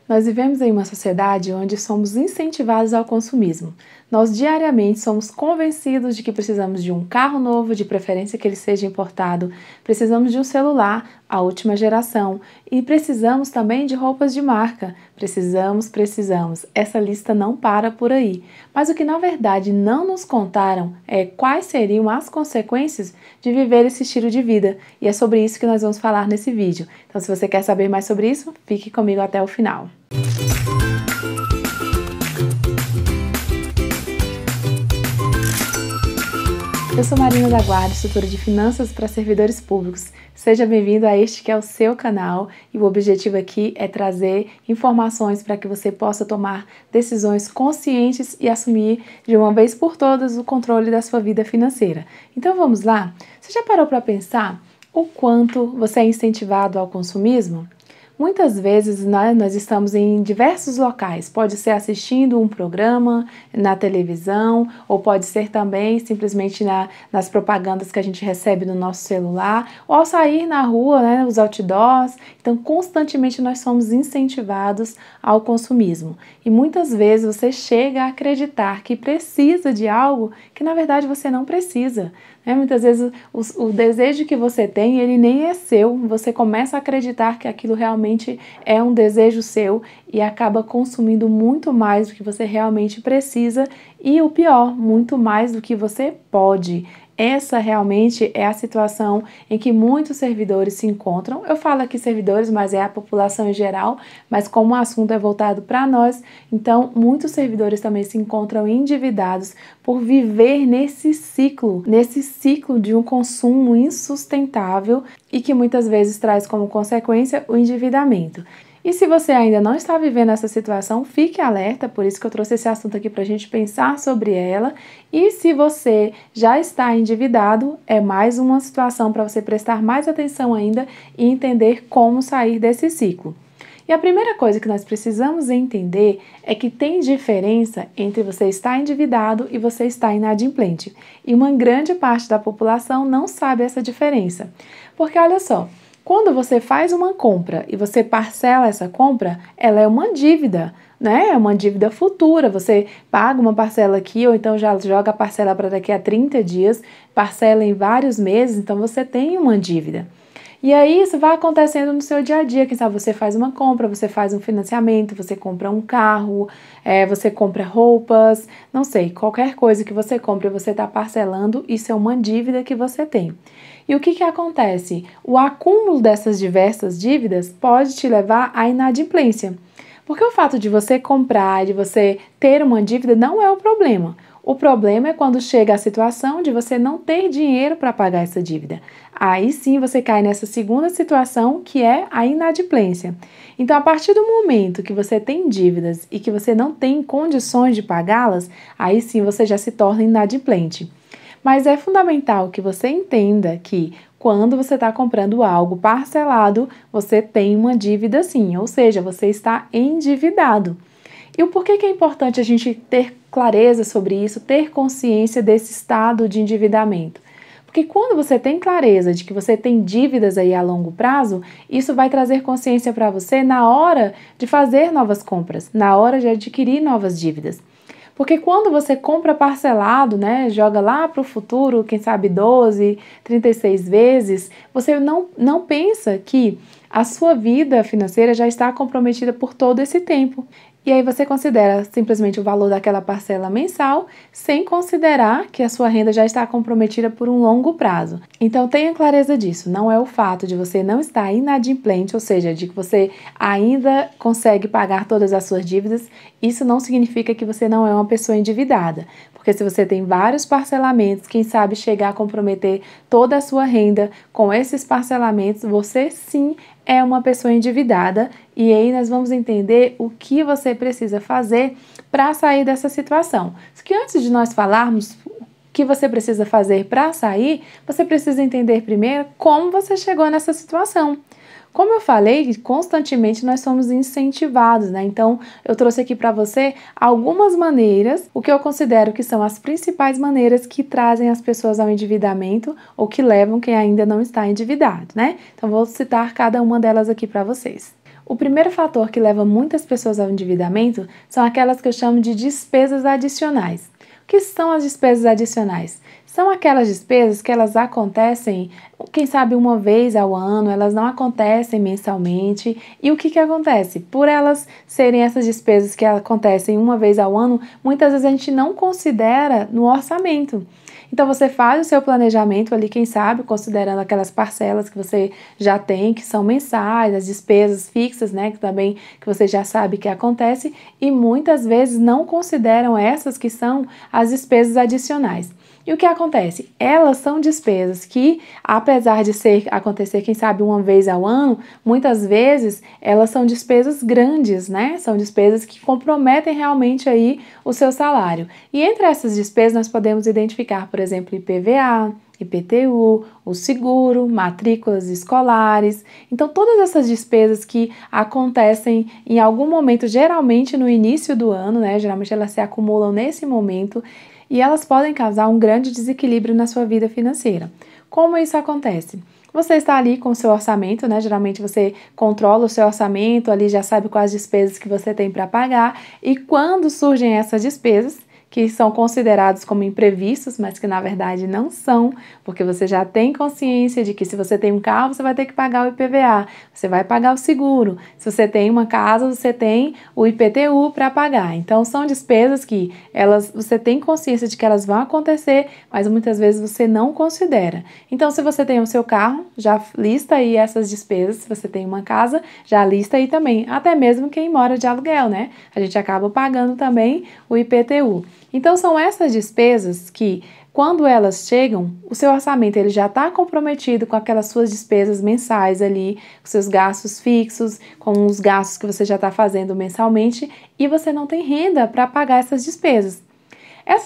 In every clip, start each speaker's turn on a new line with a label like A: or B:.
A: Nós vivemos em uma sociedade onde somos incentivados ao consumismo. Nós diariamente somos convencidos de que precisamos de um carro novo, de preferência que ele seja importado, precisamos de um celular, a última geração, e precisamos também de roupas de marca. Precisamos. Essa lista não para por aí. Mas o que na verdade não nos contaram é quais seriam as consequências de viver esse estilo de vida. E é sobre isso que nós vamos falar nesse vídeo. Então, se você quer saber mais sobre isso, fique comigo até o final. Eu sou Marina da Guarda, instrutora de Finanças para Servidores Públicos. Seja bem-vindo a este que é o seu canal e o objetivo aqui é trazer informações para que você possa tomar decisões conscientes e assumir de uma vez por todas o controle da sua vida financeira. Então vamos lá? Você já parou para pensar o quanto você é incentivado ao consumismo? Muitas vezes nós estamos em diversos locais, pode ser assistindo um programa na televisão, ou pode ser também simplesmente nas propagandas que a gente recebe no nosso celular, ou ao sair na rua, né, os outdoors. Então, constantemente nós somos incentivados ao consumismo. E muitas vezes você chega a acreditar que precisa de algo que na verdade você não precisa. Muitas vezes o desejo que você tem, ele nem é seu, você começa a acreditar que aquilo realmente é um desejo seu e acaba consumindo muito mais do que você realmente precisa e o pior, muito mais do que você pode. Essa realmente é a situação em que muitos servidores se encontram. Eu falo aqui servidores, mas é a população em geral, mas como o assunto é voltado para nós, então muitos servidores também se encontram endividados por viver nesse ciclo de um consumo insustentável e que muitas vezes traz como consequência o endividamento. E se você ainda não está vivendo essa situação, fique alerta, por isso que eu trouxe esse assunto aqui para a gente pensar sobre ela. E se você já está endividado, é mais uma situação para você prestar mais atenção ainda e entender como sair desse ciclo. E a primeira coisa que nós precisamos entender é que tem diferença entre você estar endividado e você estar inadimplente. E uma grande parte da população não sabe essa diferença. Porque olha só, quando você faz uma compra e você parcela essa compra, ela é uma dívida, né? É uma dívida futura. Você paga uma parcela aqui ou então já joga a parcela para daqui a 30 dias, parcela em vários meses, então você tem uma dívida. E aí isso vai acontecendo no seu dia a dia, quem sabe você faz uma compra, você faz um financiamento, você compra um carro, você compra roupas, não sei, qualquer coisa que você compra e você está parcelando, isso é uma dívida que você tem. E o que acontece? O acúmulo dessas diversas dívidas pode te levar à inadimplência. Porque o fato de você comprar, de você ter uma dívida não é o problema. O problema é quando chega a situação de você não ter dinheiro para pagar essa dívida. Aí sim você cai nessa segunda situação, que é a inadimplência. Então, a partir do momento que você tem dívidas e que você não tem condições de pagá-las, aí sim você já se torna inadimplente. Mas é fundamental que você entenda que quando você está comprando algo parcelado, você tem uma dívida sim, ou seja, você está endividado. E o porquê que é importante a gente ter clareza sobre isso, ter consciência desse estado de endividamento? Porque quando você tem clareza de que você tem dívidas aí a longo prazo, isso vai trazer consciência para você na hora de fazer novas compras, na hora de adquirir novas dívidas. Porque quando você compra parcelado, né, joga lá para o futuro, quem sabe 12, 36 vezes, você não pensa que a sua vida financeira já está comprometida por todo esse tempo. E aí você considera simplesmente o valor daquela parcela mensal, sem considerar que a sua renda já está comprometida por um longo prazo. Então tenha clareza disso, não é o fato de você não estar inadimplente, ou seja, de que você ainda consegue pagar todas as suas dívidas, isso não significa que você não é uma pessoa endividada. Porque se você tem vários parcelamentos, quem sabe chegar a comprometer toda a sua renda com esses parcelamentos, você sim é uma pessoa endividada e aí nós vamos entender o que você precisa fazer para sair dessa situação. Só que antes de nós falarmos o que você precisa fazer para sair, você precisa entender primeiro como você chegou nessa situação. Como eu falei, constantemente nós somos incentivados, né? Então, eu trouxe aqui para você algumas maneiras, o que eu considero que são as principais maneiras que trazem as pessoas ao endividamento ou que levam quem ainda não está endividado, né? Então, vou citar cada uma delas aqui para vocês. O primeiro fator que leva muitas pessoas ao endividamento são aquelas que eu chamo de despesas adicionais. O que são as despesas adicionais? São aquelas despesas que elas acontecem, quem sabe uma vez ao ano, elas não acontecem mensalmente. E o que acontece? Por elas serem essas despesas que acontecem uma vez ao ano, muitas vezes a gente não considera no orçamento. Então você faz o seu planejamento ali, quem sabe, considerando aquelas parcelas que você já tem, que são mensais, as despesas fixas, né, que também que você já sabe que acontece, e muitas vezes não consideram essas que são as despesas adicionais. E o que acontece? Elas são despesas que, apesar de acontecer, quem sabe, uma vez ao ano, muitas vezes elas são despesas grandes, né? São despesas que comprometem realmente aí o seu salário. E entre essas despesas nós podemos identificar, por exemplo, IPVA, IPTU, o seguro, matrículas escolares. Então, todas essas despesas que acontecem em algum momento, geralmente no início do ano, né? Geralmente elas se acumulam nesse momento e elas podem causar um grande desequilíbrio na sua vida financeira. Como isso acontece? Você está ali com o seu orçamento, né? Geralmente você controla o seu orçamento, ali já sabe quais despesas que você tem para pagar, e quando surgem essas despesas, que são considerados como imprevistos, mas que na verdade não são, porque você já tem consciência de que se você tem um carro, você vai ter que pagar o IPVA, você vai pagar o seguro. Se você tem uma casa, você tem o IPTU para pagar. Então são despesas que você tem consciência de que elas vão acontecer, mas muitas vezes você não considera. Então se você tem o seu carro, já lista aí essas despesas. Se você tem uma casa, já lista aí também. Até mesmo quem mora de aluguel, né? A gente acaba pagando também o IPTU. Então são essas despesas que, quando elas chegam, o seu orçamento ele já está comprometido com aquelas suas despesas mensais ali, com seus gastos fixos, com os gastos que você já está fazendo mensalmente, e você não tem renda para pagar essas despesas.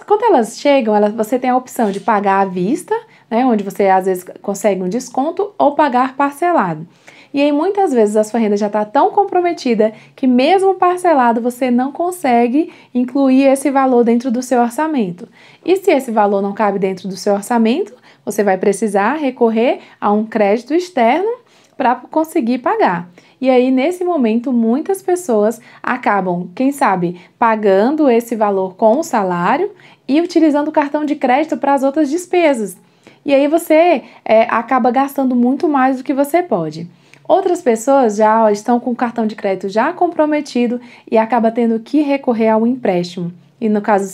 A: Quando elas chegam, você tem a opção de pagar à vista, né, onde você às vezes consegue um desconto, ou pagar parcelado. E aí muitas vezes a sua renda já está tão comprometida que mesmo parcelado você não consegue incluir esse valor dentro do seu orçamento. E se esse valor não cabe dentro do seu orçamento, você vai precisar recorrer a um crédito externo para conseguir pagar. E aí, nesse momento, muitas pessoas acabam, quem sabe, pagando esse valor com o salário e utilizando o cartão de crédito para as outras despesas. E aí você acaba gastando muito mais do que você pode. Outras pessoas já estão com o cartão de crédito já comprometido e acaba tendo que recorrer ao empréstimo. E no caso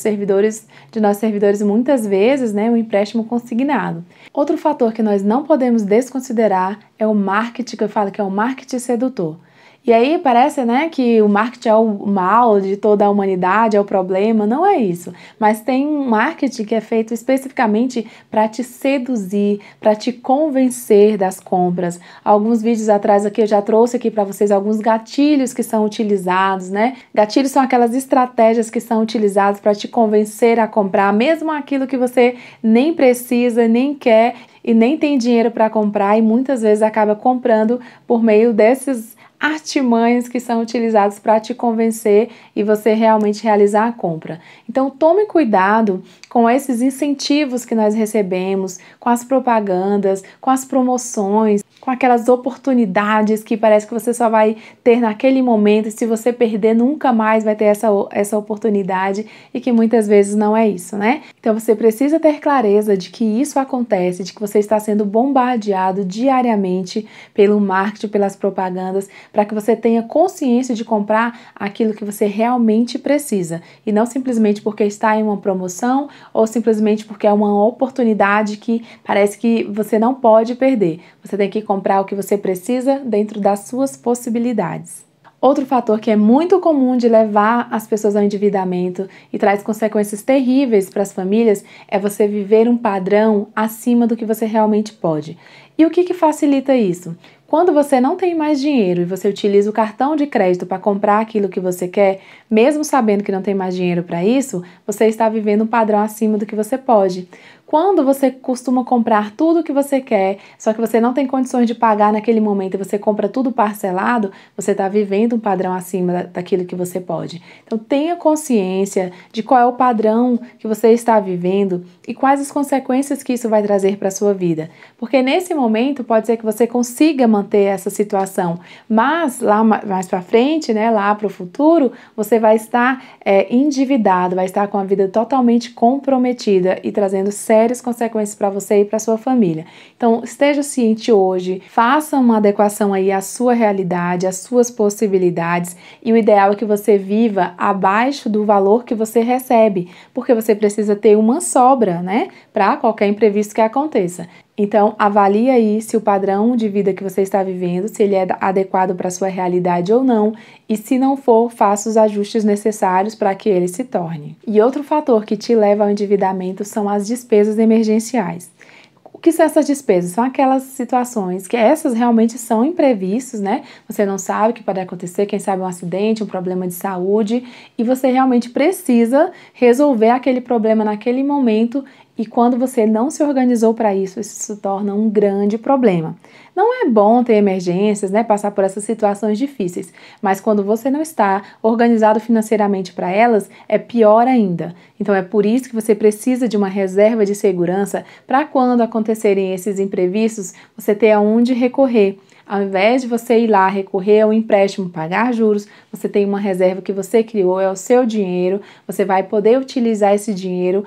A: de nós servidores, muitas vezes, né, o empréstimo consignado. Outro fator que nós não podemos desconsiderar é o marketing, que eu falo que é o marketing sedutor. E aí parece, né, que o marketing é o mal de toda a humanidade, é o problema. Não é isso. Mas tem um marketing que é feito especificamente para te seduzir, para te convencer das compras. Alguns vídeos atrás aqui eu já trouxe aqui para vocês alguns gatilhos que são utilizados, né? Gatilhos são aquelas estratégias que são utilizadas para te convencer a comprar, mesmo aquilo que você nem precisa, nem quer e nem tem dinheiro para comprar, e muitas vezes acaba comprando por meio desses artimanhas que são utilizadas para te convencer e você realmente realizar a compra. Então tome cuidado com esses incentivos que nós recebemos, com as propagandas, com as promoções, com aquelas oportunidades que parece que você só vai ter naquele momento, e se você perder nunca mais vai ter essa oportunidade, e que muitas vezes não é isso, né? Então você precisa ter clareza de que isso acontece, de que você está sendo bombardeado diariamente pelo marketing, pelas propagandas, para que você tenha consciência de comprar aquilo que você realmente precisa, e não simplesmente porque está em uma promoção ou simplesmente porque é uma oportunidade que parece que você não pode perder. Você tem que comprar o que você precisa dentro das suas possibilidades. Outro fator que é muito comum de levar as pessoas ao endividamento e traz consequências terríveis para as famílias é você viver um padrão acima do que você realmente pode. E o que facilita isso? Quando você não tem mais dinheiro e você utiliza o cartão de crédito para comprar aquilo que você quer, mesmo sabendo que não tem mais dinheiro para isso, você está vivendo um padrão acima do que você pode. Quando você costuma comprar tudo o que você quer, só que você não tem condições de pagar naquele momento e você compra tudo parcelado, você está vivendo um padrão acima daquilo que você pode. Então tenha consciência de qual é o padrão que você está vivendo e quais as consequências que isso vai trazer para a sua vida. Porque nesse momento pode ser que você consiga manter essa situação, mas lá mais para frente, né, lá para o futuro, você vai estar endividado, vai estar com a vida totalmente comprometida e trazendo sérias consequências para você e para sua família. Então, esteja ciente hoje, faça uma adequação aí à sua realidade, às suas possibilidades, e o ideal é que você viva abaixo do valor que você recebe, porque você precisa ter uma sobra, né, para qualquer imprevisto que aconteça. Então, avalie aí se o padrão de vida que você está vivendo, se ele é adequado para a sua realidade ou não, e se não for, faça os ajustes necessários para que ele se torne. E outro fator que te leva ao endividamento são as despesas emergenciais. O que são essas despesas? São aquelas situações que essas realmente são imprevistos, né? Você não sabe o que pode acontecer, quem sabe um acidente, um problema de saúde, e você realmente precisa resolver aquele problema naquele momento. E quando você não se organizou para isso, isso se torna um grande problema. Não é bom ter emergências, né, passar por essas situações difíceis, mas quando você não está organizado financeiramente para elas, é pior ainda. Então é por isso que você precisa de uma reserva de segurança para quando acontecerem esses imprevistos, você ter aonde recorrer. Ao invés de você ir lá recorrer ao empréstimo, pagar juros, você tem uma reserva que você criou, é o seu dinheiro, você vai poder utilizar esse dinheiro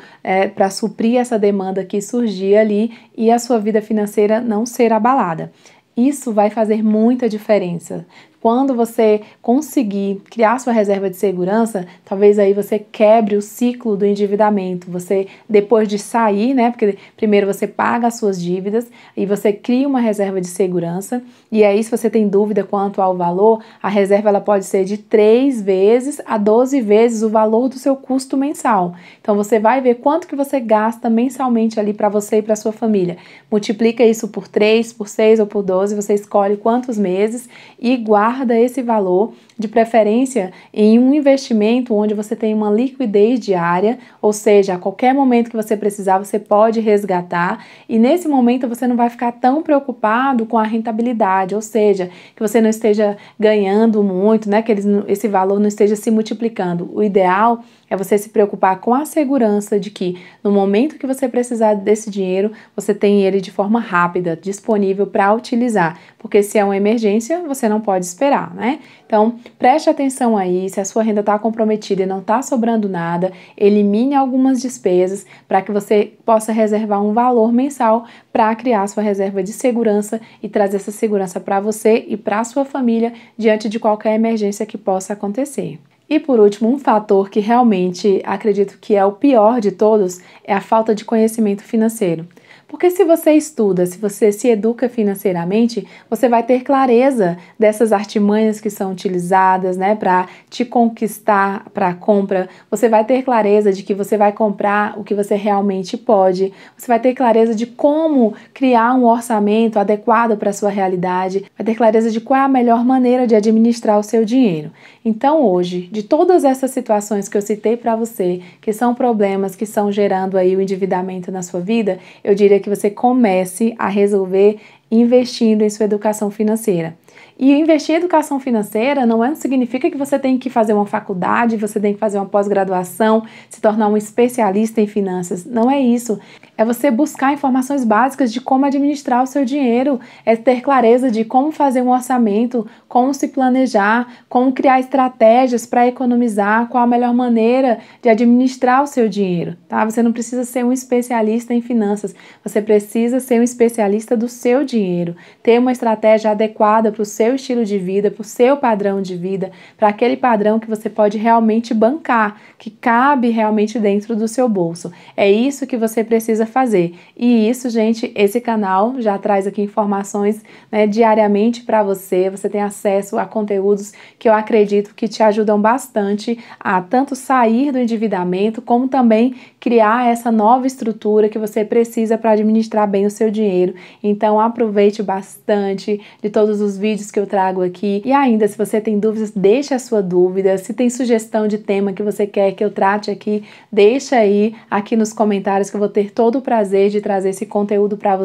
A: para suprir essa demanda que surgir ali e a sua vida financeira não ser abalada. Isso vai fazer muita diferença. Quando você conseguir criar sua reserva de segurança, talvez aí você quebre o ciclo do endividamento. Você, depois de sair, né, porque primeiro você paga as suas dívidas e você cria uma reserva de segurança. E aí, se você tem dúvida quanto ao valor, a reserva ela pode ser de 3 vezes a 12 vezes o valor do seu custo mensal. Então, você vai ver quanto que você gasta mensalmente ali para você e para sua família. Multiplica isso por 3, por 6 ou por 12, você escolhe quantos meses e guarda esse valor, de preferência em um investimento onde você tem uma liquidez diária, ou seja, a qualquer momento que você precisar, você pode resgatar, e nesse momento você não vai ficar tão preocupado com a rentabilidade, ou seja, que você não esteja ganhando muito, né, que esse valor não esteja se multiplicando. O ideal é você se preocupar com a segurança de que no momento que você precisar desse dinheiro, você tem ele de forma rápida, disponível para utilizar, porque se é uma emergência, você não pode esperar, né? Então, preste atenção aí, se a sua renda está comprometida e não está sobrando nada, elimine algumas despesas para que você possa reservar um valor mensal para criar sua reserva de segurança e trazer essa segurança para você e para a sua família diante de qualquer emergência que possa acontecer. E por último, um fator que realmente acredito que é o pior de todos é a falta de conhecimento financeiro. Porque se você estuda, se você se educa financeiramente, você vai ter clareza dessas artimanhas que são utilizadas, né, para te conquistar para a compra. Você vai ter clareza de que você vai comprar o que você realmente pode. Você vai ter clareza de como criar um orçamento adequado para a sua realidade. Vai ter clareza de qual é a melhor maneira de administrar o seu dinheiro. Então hoje, de todas essas situações que eu citei para você, que são problemas que estão gerando aí o endividamento na sua vida, eu diria que você comece a resolver investindo em sua educação financeira. E investir em educação financeira não significa que você tem que fazer uma faculdade, você tem que fazer uma pós-graduação, se tornar um especialista em finanças. Não é isso. É você buscar informações básicas de como administrar o seu dinheiro, é ter clareza de como fazer um orçamento, como se planejar, como criar estratégias para economizar, qual a melhor maneira de administrar o seu dinheiro, tá? Você não precisa ser um especialista em finanças, você precisa ser um especialista do seu dinheiro, ter uma estratégia adequada para o seu estilo de vida, para o seu padrão de vida, para aquele padrão que você pode realmente bancar, que cabe realmente dentro do seu bolso. É isso que você precisa fazer. E isso, gente, esse canal já traz aqui informações, né, diariamente para você. Você tem acesso a conteúdos que eu acredito que te ajudam bastante a tanto sair do endividamento, como também criar essa nova estrutura que você precisa para administrar bem o seu dinheiro. Então, aproveite bastante de todos os vídeos que eu trago aqui. E ainda, se você tem dúvidas, deixa a sua dúvida. Se tem sugestão de tema que você quer que eu trate aqui, deixa aí aqui nos comentários que eu vou ter todo o prazer de trazer esse conteúdo para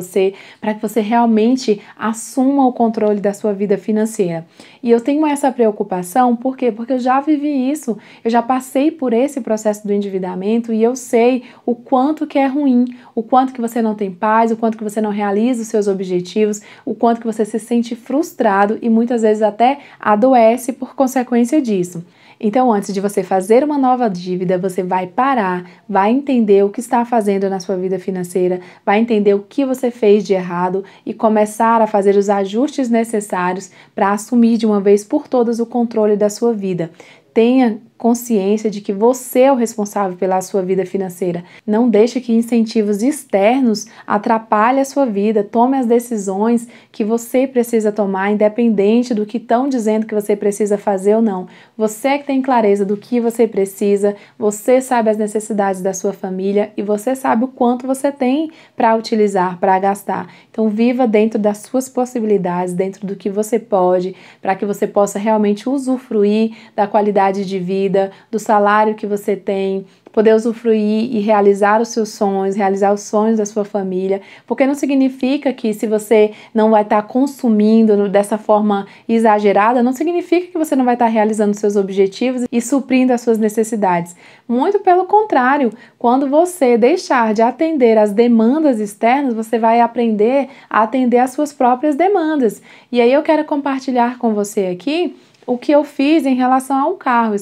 A: que você realmente assuma o controle da sua vida financeira. E eu tenho essa preocupação, por quê? Porque eu já vivi isso, eu já passei por esse processo do endividamento e eu sei o quanto que é ruim, o quanto que você não tem paz, o quanto que você não realiza os seus objetivos, o quanto que você se sente frustrado e muitas vezes até adoece por consequência disso. Então, antes de você fazer uma nova dívida, você vai parar, vai entender o que está fazendo na sua vida financeira, vai entender o que você fez de errado e começar a fazer os ajustes necessários para assumir de uma vez por todas o controle da sua vida. Tenha consciência de que você é o responsável pela sua vida financeira. Não deixe que incentivos externos atrapalhem a sua vida. Tome as decisões que você precisa tomar, independente do que estão dizendo que você precisa fazer ou não. Você é que tem clareza do que você precisa, você sabe as necessidades da sua família e você sabe o quanto você tem para utilizar, para gastar. Então, viva dentro das suas possibilidades, dentro do que você pode, para que você possa realmente usufruir da qualidade de vida, do salário que você tem, poder usufruir e realizar os seus sonhos, realizar os sonhos da sua família, porque não significa que se você não vai estar consumindo dessa forma exagerada, não significa que você não vai estar realizando seus objetivos e suprindo as suas necessidades. Muito pelo contrário, quando você deixar de atender às demandas externas, você vai aprender a atender às suas próprias demandas. E aí eu quero compartilhar com você aqui o que eu fiz em relação ao carro. Eu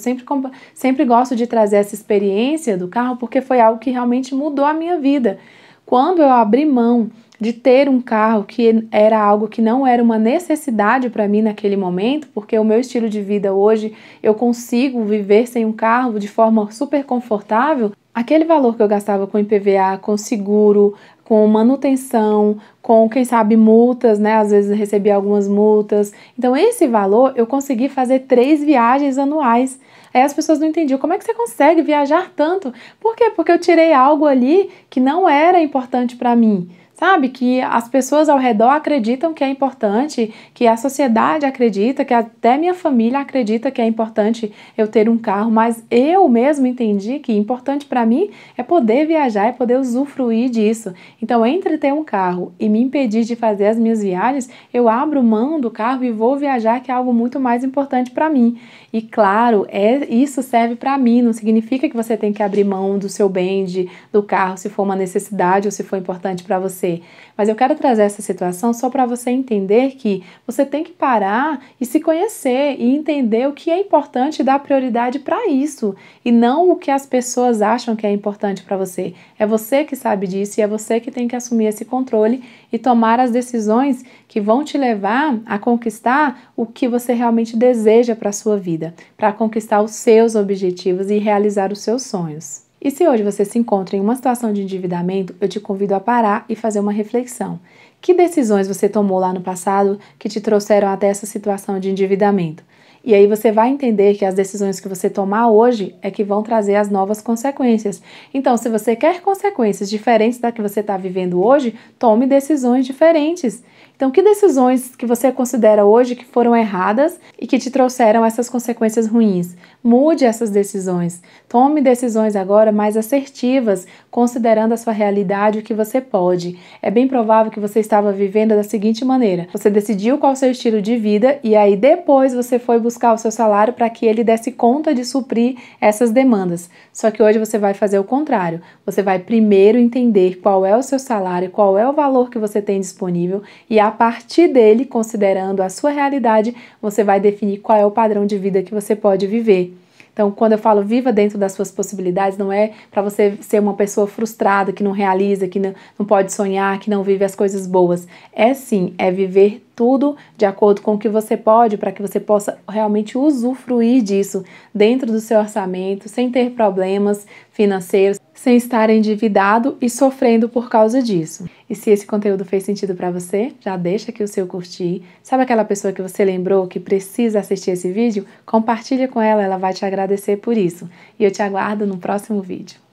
A: sempre gosto de trazer essa experiência do carro porque foi algo que realmente mudou a minha vida. Quando eu abri mão de ter um carro que era algo que não era uma necessidade para mim naquele momento, porque o meu estilo de vida hoje, eu consigo viver sem um carro de forma super confortável, aquele valor que eu gastava com IPVA, com seguro, com manutenção, com, quem sabe, multas, né? Às vezes eu recebi algumas multas. Então, esse valor eu consegui fazer 3 viagens anuais. Aí as pessoas não entendiam, como é que você consegue viajar tanto? Por quê? Porque eu tirei algo ali que não era importante para mim. Sabe, que as pessoas ao redor acreditam que é importante, que a sociedade acredita, que até minha família acredita que é importante eu ter um carro, mas eu mesmo entendi que importante para mim é poder viajar, é poder usufruir disso. Então, entre ter um carro e me impedir de fazer as minhas viagens, eu abro mão do carro e vou viajar, que é algo muito mais importante para mim. E claro, isso serve para mim, não significa que você tem que abrir mão do seu bem, do carro, se for uma necessidade ou se for importante para você. Mas eu quero trazer essa situação só para você entender que você tem que parar e se conhecer e entender o que é importante e dar prioridade para isso e não o que as pessoas acham que é importante para você. É você que sabe disso e é você que tem que assumir esse controle e tomar as decisões que vão te levar a conquistar o que você realmente deseja para a sua vida, para conquistar os seus objetivos e realizar os seus sonhos. E se hoje você se encontra em uma situação de endividamento, eu te convido a parar e fazer uma reflexão. Que decisões você tomou lá no passado que te trouxeram até essa situação de endividamento? E aí você vai entender que as decisões que você tomar hoje é que vão trazer as novas consequências. Então, se você quer consequências diferentes da que você está vivendo hoje, tome decisões diferentes. Então, que decisões que você considera hoje que foram erradas e que te trouxeram essas consequências ruins? Mude essas decisões. Tome decisões agora mais assertivas, considerando a sua realidade, o que você pode. É bem provável que você estava vivendo da seguinte maneira: você decidiu qual é o seu estilo de vida e aí depois você foi buscar o seu salário para que ele desse conta de suprir essas demandas. Só que hoje você vai fazer o contrário. Você vai primeiro entender qual é o seu salário, qual é o valor que você tem disponível e a partir dele, considerando a sua realidade, você vai definir qual é o padrão de vida que você pode viver. Então, quando eu falo viva dentro das suas possibilidades, não é para você ser uma pessoa frustrada, que não realiza, que não pode sonhar, que não vive as coisas boas. É sim, é viver tudo de acordo com o que você pode, para que você possa realmente usufruir disso dentro do seu orçamento, sem ter problemas financeiros, sem estar endividado e sofrendo por causa disso. E se esse conteúdo fez sentido para você, já deixa aqui o seu curtir. Sabe aquela pessoa que você lembrou que precisa assistir esse vídeo? Compartilha com ela, ela vai te agradecer por isso. E eu te aguardo no próximo vídeo.